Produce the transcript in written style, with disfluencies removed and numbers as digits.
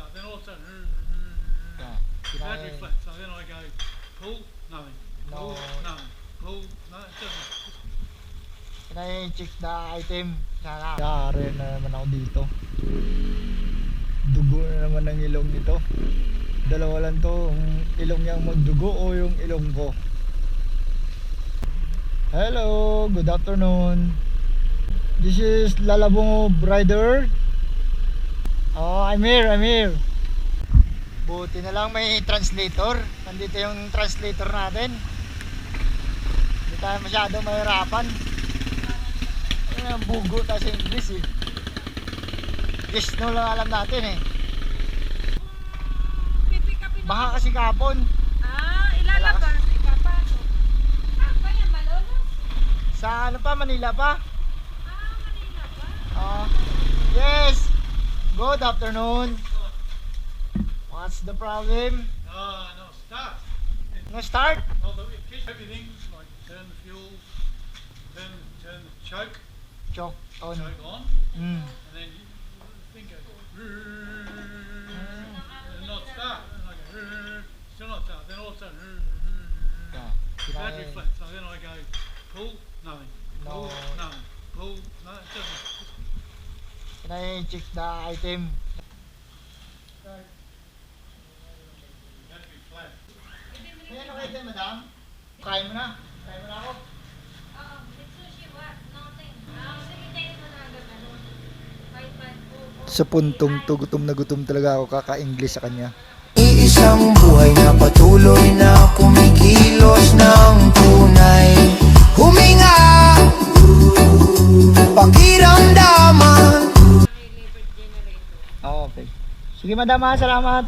start. Then all of a sudden, Yeah. battery flat. So then I go, pull, nothing. Pull, No. nothing. Pull, nothing. It doesn't. Can I check the item? Sana. Yari na naman ako dito. Dugo na naman ang ilong nito. Dalawa lang to, yung ilong niyang magdugo o yung ilong ko. Hello, good afternoon. This is Lalabong Rider. Oh, I'm here. Buti na lang may translator. Nandito yung translator natin. Hindi tayo masyado mahirapan. Ang bugo tayo sa English eh. Yes, no lang alam natin eh. Baka kasi kapon. Ilalabas, ipapasok. Ba yan, Malolos? Sa ano pa, Manila pa? Manila pa? Yes. Good afternoon. What's the problem? No, start. No start? Well, it keeps everything, like turn the fuel, turn the choke Choke on. on, Mm. and then you think goes, and not start. And I go, still not start. Then all of a sudden, Yeah. battery Can I, flat. So then I go, pull, nothing. Pull, No. nothing. Pull, nothing. It doesn't. can I check the item? Battery flat. May ano kayo din, madam? Kaya mo na? Kaya mo na ako? Oo, with sushi, what? Nothing. Sige, tayo mo na agad, ano? 5-5. Sa puntong to, gutom na gutom talaga ako kaka-English sa kanya. Iisang buhay na patuloy na kumikilos ng tunay. Huminga, pakiramdaman. May liver generator. Okay. Sige madam ha, salamat.